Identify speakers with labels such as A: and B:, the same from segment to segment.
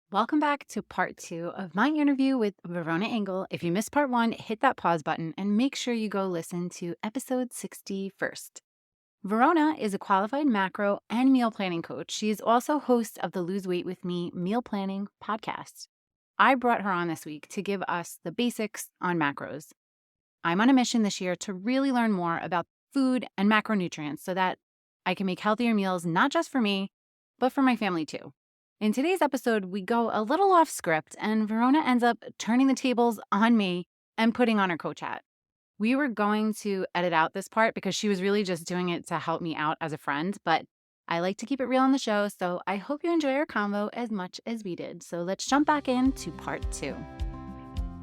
A: Welcome back to part two of my interview with Verona Angol. If you missed part one, hit that pause button and make sure you go listen to episode 60 first. Verona is a qualified macro and meal planning coach. She is also host of the Lose Weight with Me meal planning podcast. I brought her on this week to give us the basics on macros. I'm on a mission this year to really learn more about food and macronutrients so that I can make healthier meals, not just for me, but for my family too. In today's episode, we go a little off script, and Verona ends up turning the tables on me and putting on her coach hat. We were going to edit out this part because she was really just doing it to help me out as a friend, but I like to keep it real on the show, so I hope you enjoy our convo as much as we did. So let's jump back into part two.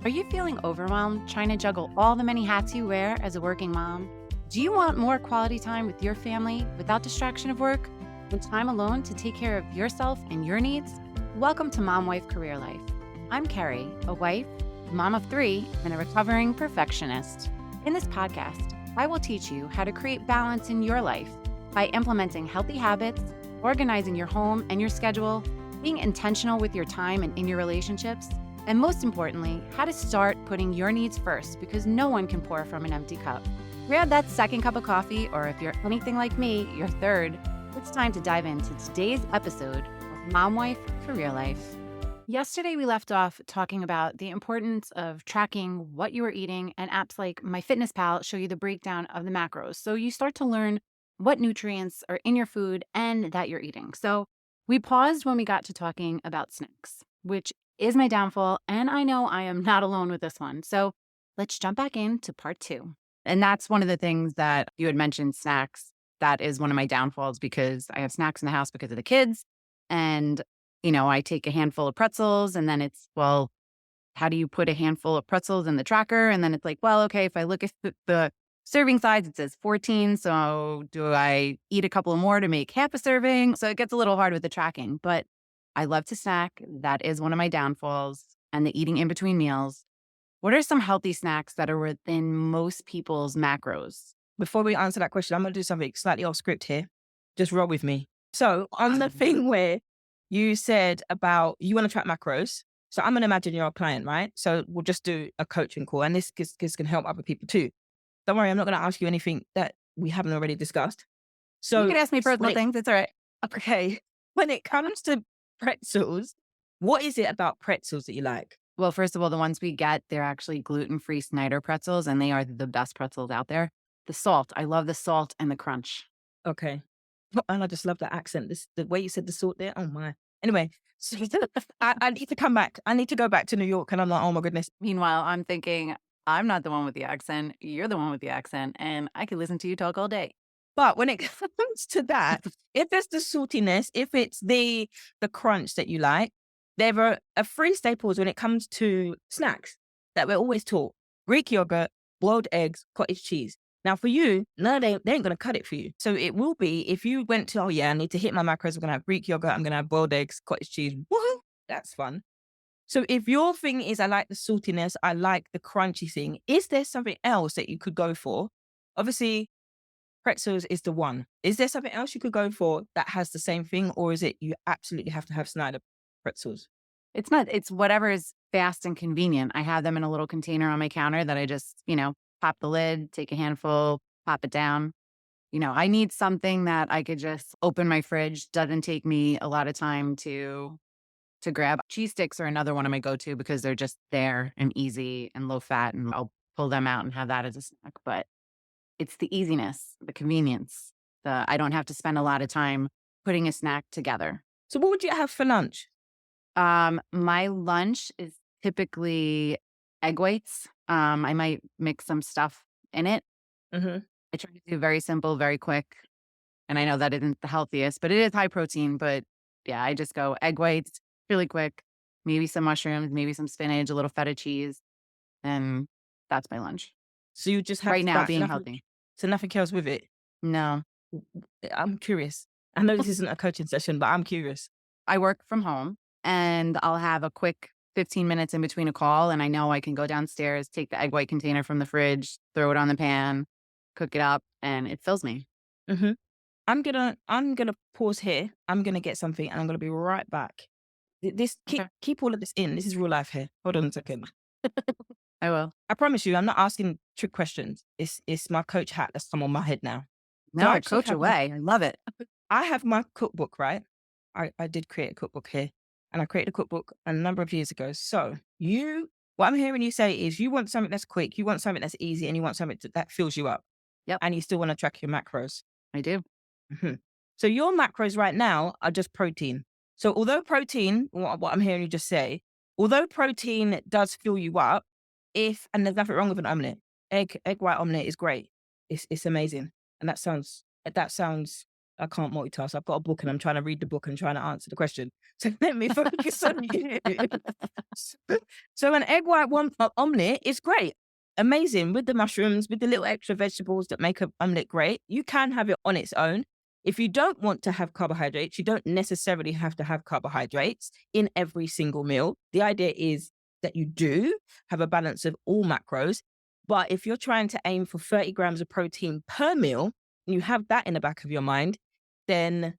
A: Are you feeling overwhelmed trying to juggle all the many hats you wear as a working mom? Do you want more quality time with your family without distraction of work and time alone to take care of yourself and your needs? Welcome to Mom Wife Career Life. I'm Carrie, a wife, mom of three, and a recovering perfectionist. In this podcast, I will teach you how to create balance in your life by implementing healthy habits, organizing your home and your schedule, being intentional with your time and in your relationships, and most importantly, how to start putting your needs first because no one can pour from an empty cup. Grab that second cup of coffee, or if you're anything like me, your third. It's time to dive into today's episode of Mom Wife Career Life. Yesterday, we left off talking about the importance of tracking what you are eating, and apps like MyFitnessPal show you the breakdown of the macros. So you start to learn what nutrients are in your food and that you're eating. So we paused when we got to talking about snacks, which is my downfall, and I know I am not alone with this one. So let's jump back into part two. And that's one of the things that you had mentioned, snacks. That is one of my downfalls because I have snacks in the house because of the kids. And, I take a handful of pretzels and then it's, well, how do you put a handful of pretzels in the tracker? And then it's like, well, okay, if I look at the serving size, it says 14. So do I eat a couple more to make half a serving? So it gets a little hard with the tracking, but I love to snack. That is one of my downfalls, and the eating in between meals. What are some healthy snacks that are within most people's macros?
B: Before we answer that question, I'm going to do something slightly off script here. Just roll with me. So on the thing where you said about you want to track macros. So I'm going to imagine you're a client, right? So we'll just do a coaching call, and this can help other people too. Don't worry, I'm not going to ask you anything that we haven't already discussed.
A: You
B: So
A: can ask me
B: when
A: personal
B: it,
A: things. It's all right.
B: okay, when it comes to pretzels, what is it about pretzels that you like?
A: Well, first of all, the ones we get, they're actually gluten-free Snyder pretzels, and they are the best pretzels out there. The salt, I love the salt and the crunch.
B: Okay. And I just love that accent. The way you said the salt there. Oh my. Anyway, so I need to come back. I need to go back to New York, and I'm like, oh my goodness.
A: Meanwhile, I'm thinking, I'm not the one with the accent. You're the one with the accent, and I could listen to you talk all day.
B: But when it comes to that, if it's the saltiness, if it's the crunch that you like, there are three staples when it comes to snacks that we're always taught: Greek yogurt, boiled eggs, cottage cheese. Now, for you, no, they ain't gonna cut it for you. So it will be if you went to, oh yeah, I need to hit my macros. I'm gonna have Greek yogurt. I'm gonna have boiled eggs, cottage cheese. Woohoo! That's fun. So if your thing is, I like the saltiness, I like the crunchy thing, is there something else that you could go for? Obviously, pretzels is the one. Is there something else you could go for that has the same thing, or is it you absolutely have to have Snyder pretzels?
A: It's whatever is fast and convenient. I have them in a little container on my counter that I just, pop the lid, take a handful, pop it down. I need something that I could just open my fridge. Doesn't take me a lot of time to grab. Cheese sticks are another one of my go-to because they're just there and easy and low fat, and I'll pull them out and have that as a snack. But it's the easiness, the convenience, I don't have to spend a lot of time putting a snack together.
B: So what would you have for lunch?
A: My lunch is typically egg whites. I might mix some stuff in it.
B: Hmm.
A: I try to do very simple, very quick. And I know that isn't the healthiest, but it is high protein. But yeah, I just go egg whites, really quick, maybe some mushrooms, maybe some spinach, a little feta cheese, and that's my lunch.
B: So you just have
A: Right now,
B: that,
A: being
B: nothing,
A: healthy.
B: so nothing else with it.
A: No,
B: I'm curious. I know this isn't a coaching session, but I'm curious.
A: I work from home and I'll have a quick 15 minutes in between a call. And I know I can go downstairs, take the egg white container from the fridge, throw it on the pan, cook it up, and it fills me.
B: Hmm. I'm gonna pause here. I'm gonna get something, and I'm gonna be right back. This
A: Okay.
B: keep all of this in. This is real life here. Hold on a second.
A: I will.
B: I promise you, I'm not asking trick questions. It's my coach hat that's come on my head now. So I
A: No,
B: actually
A: coach
B: have my
A: away. I love it.
B: I have my cookbook, right? I did create a cookbook here, and I created a cookbook a number of years ago. So what I'm hearing you say is you want something that's quick, you want something that's easy, and you want something that fills you up,
A: Yep,
B: and you still want to track your macros.
A: I do.
B: Mhm. So your macros right now are just protein. So although protein, what I'm hearing you just say, although protein does fill you up, and there's nothing wrong with an omelette, egg white omelette is great. It's amazing, and that sounds. I can't multitask. I've got a book and I'm trying to read the book and trying to answer the question. So let me focus on you. So an egg white omelette is great. Amazing with the mushrooms, with the little extra vegetables that make an omelette great. You can have it on its own. If you don't want to have carbohydrates, you don't necessarily have to have carbohydrates in every single meal. The idea is that you do have a balance of all macros. But if you're trying to aim for 30 grams of protein per meal, and you have that in the back of your mind, then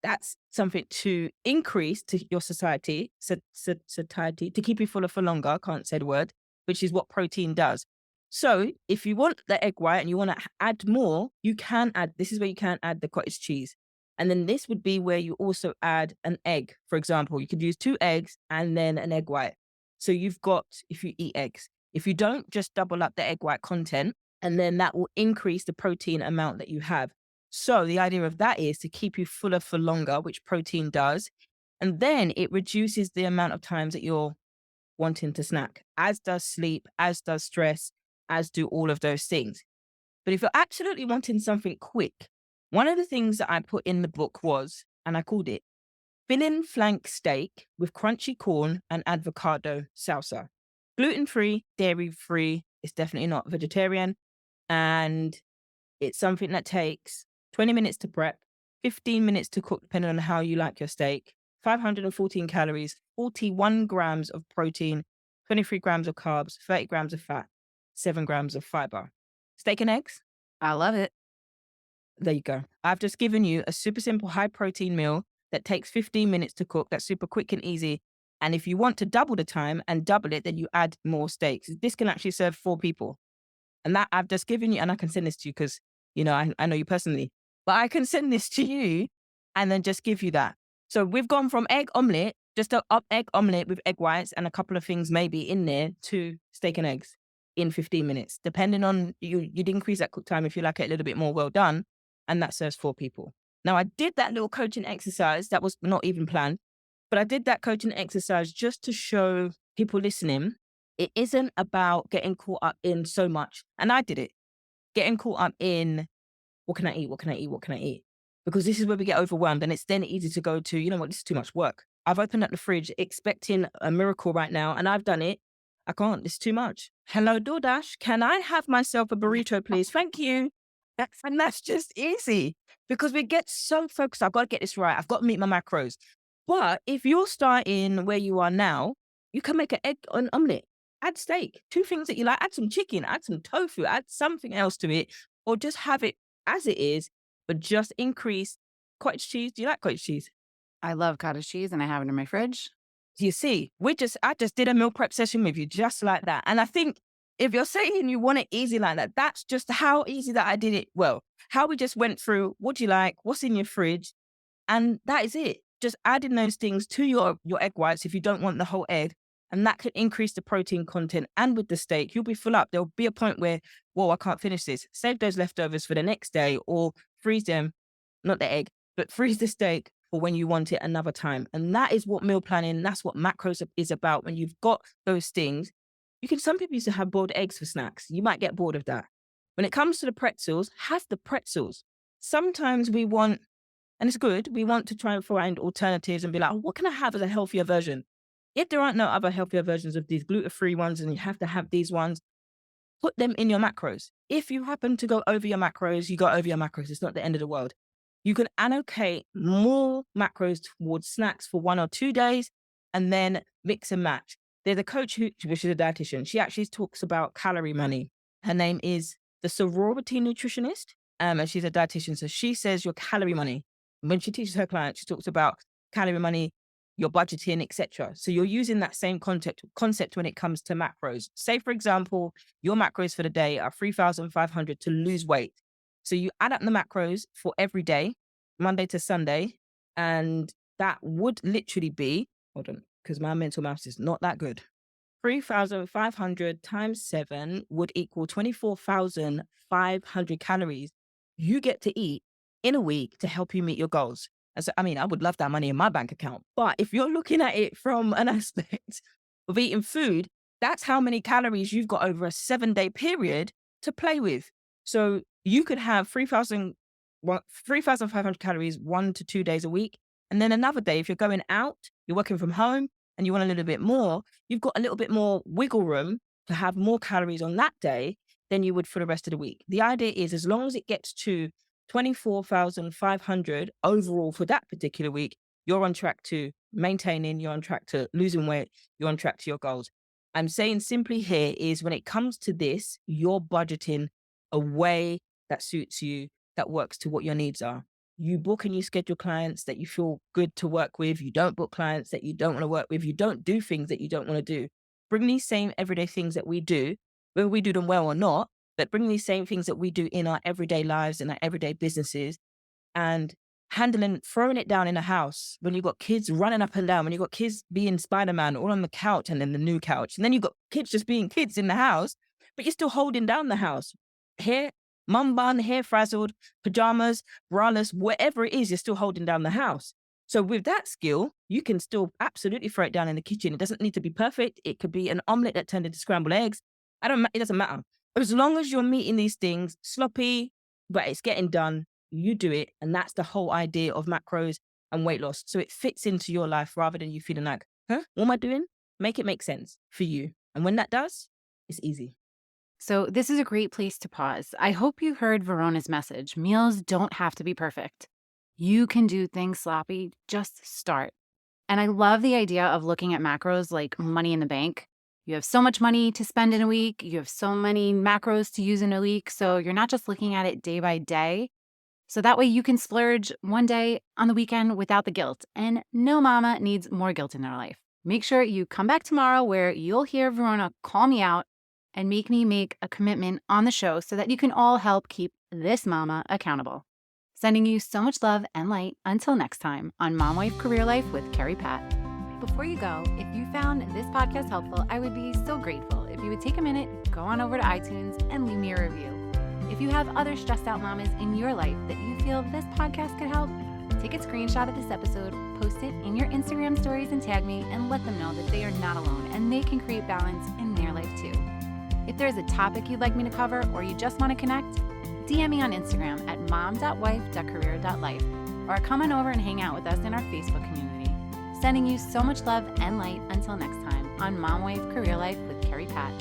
B: that's something to increase to your satiety, to keep you fuller for longer. I can't say the word, which is what protein does. So if you want the egg white and you want to add more, you can add, this is where you can add the cottage cheese. And then this would be where you also add an egg. For example, you could use 2 eggs and then an egg white. So you've got, if you eat eggs, if you don't, just double up the egg white content, and then that will increase the protein amount that you have. So the idea of that is to keep you fuller for longer, which protein does. And then it reduces the amount of times that you're wanting to snack, as does sleep, as does stress, as do all of those things. But if you're absolutely wanting something quick, one of the things that I put in the book was, and I called it filling flank steak with crunchy corn and avocado salsa. Gluten-free, dairy-free. It's definitely not vegetarian. And it's something that takes 20 minutes to prep, 15 minutes to cook, depending on how you like your steak, 514 calories, 41 grams of protein, 23 grams of carbs, 30 grams of fat, 7 grams of fiber. Steak and eggs?
A: I love it.
B: There you go. I've just given you a super simple high protein meal that takes 15 minutes to cook. That's super quick and easy. And if you want to double the time and double it, then you add more steaks. This can actually serve 4 people. And that I've just given you, and I can send this to you because, I know you personally, but I can send this to you and then just give you that. So we've gone from egg omelette, just a egg omelette with egg whites and a couple of things maybe in there, to steak and eggs in 15 minutes, depending on you'd increase that cook time if you like it a little bit more well done. And that serves 4 people. Now I did that little coaching exercise that was not even planned, but I did that coaching exercise just to show people listening it isn't about getting caught up in so much. And I did it, getting caught up in what can I eat? What can I eat? What can I eat? Because this is where we get overwhelmed. And it's then easy to go to, you know what, this is too much work. I've opened up the fridge expecting a miracle right now, and I've done it. I can't. It's too much. Hello, DoorDash. Can I have myself a burrito, please? Thank you. And that's just easy because we get so focused. I've got to get this right. I've got to meet my macros. But if you're starting where you are now, you can make an egg on omelette. Add steak, 2 things that you like. Add some chicken, add some tofu, add something else to it, or just have it as it is, but just increase cottage cheese. Do you like cottage cheese?
A: I love cottage cheese and I have it in my fridge.
B: You see, I just did a meal prep session with you just like that. And I think if you're saying you want it easy like that, that's just how easy that I did it. Well, how we just went through what do you like, what's in your fridge, and that is it. Just adding those things to your egg whites if you don't want the whole egg. And that could increase the protein content. And with the steak, you'll be full up. There'll be a point where, whoa, I can't finish this. Save those leftovers for the next day or freeze them, not the egg, but freeze the steak for when you want it another time. And that is what meal planning, that's what macros is about. When you've got those things, some people used to have boiled eggs for snacks. You might get bored of that. When it comes to the pretzels, have the pretzels. Sometimes we want, and it's good, we want to try and find alternatives and be like, oh, what can I have as a healthier version? If there aren't no other healthier versions of these gluten-free ones and you have to have these ones, put them in your macros. If you happen to go over your macros, you go over your macros. It's not the end of the world. You can allocate more macros towards snacks for 1 or 2 days and then mix and match. There's a coach which is a dietitian. She actually talks about calorie money. Her name is the sorority nutritionist, and she's a dietitian. So she says your calorie money. When she teaches her clients, she talks about calorie money. your budgeting, etc. So you're using that same concept when it comes to macros. Say, for example, your macros for the day are 3,500 to lose weight. So you add up the macros for every day, Monday to Sunday, and that would literally be, hold on, because my mental maths is not that good. 3,500 times 7 would equal 24,500 calories you get to eat in a week to help you meet your goals. And so, I mean, I would love that money in my bank account. But if you're looking at it from an aspect of eating food, that's how many calories you've got over a 7-day period to play with. So you could have 3,500 calories 1 to 2 days a week. And then another day, if you're going out, you're working from home and you want a little bit more, you've got a little bit more wiggle room to have more calories on that day than you would for the rest of the week. The idea is as long as it gets to 24,500 overall for that particular week, you're on track to maintaining, you're on track to losing weight, you're on track to your goals. I'm saying simply here is when it comes to this, you're budgeting a way that suits you, that works to what your needs are. You book and you schedule clients that you feel good to work with. You don't book clients that you don't want to work with. You don't do things that you don't want to do. Bring these same everyday things that we do, whether we do them well or not, but bring these same things that we do in our everyday lives and our everyday businesses and throwing it down in a house when you've got kids running up and down, when you've got kids being Spider-Man all on the couch and then the new couch. And then you've got kids just being kids in the house, but you're still holding down the house. Hair, mum bun, hair frazzled, pajamas, braless, whatever it is, you're still holding down the house. So with that skill, you can still absolutely throw it down in the kitchen. It doesn't need to be perfect. It could be an omelet that turned into scrambled eggs. It doesn't matter. As long as you're meeting these things, sloppy, but it's getting done, you do it. And that's the whole idea of macros and weight loss. So it fits into your life rather than you feeling like, what am I doing? Make it make sense for you. And when that does, it's easy.
A: So, this is a great place to pause. I hope you heard Verona's message. Meals don't have to be perfect. You can do things sloppy, just start. And I love the idea of looking at macros like money in the bank. You have so much money to spend in a week, you have so many macros to use in a week. So, you're not just looking at it day by day. So that way you can splurge one day on the weekend without the guilt. And no mama needs more guilt in their life. Make sure you come back tomorrow where you'll hear Verona call me out and make me make a commitment on the show so that you can all help keep this mama accountable. Sending you so much love and light until next time on Mom Wife Career Life with Carrie Pat. Before you go, if you found this podcast helpful, I would be so grateful if you would take a minute, go on over to iTunes and leave me a review. If you have other stressed out mamas in your life that you feel this podcast could help, take a screenshot of this episode, post it in your Instagram stories and tag me and let them know that they are not alone and they can create balance in their life too. If there's a topic you'd like me to cover or you just want to connect, DM me on Instagram at mom.wife.career.life or come on over and hang out with us in our Facebook community. Sending you so much love and light until next time on Mom Wife Career Life with Carrie Pat.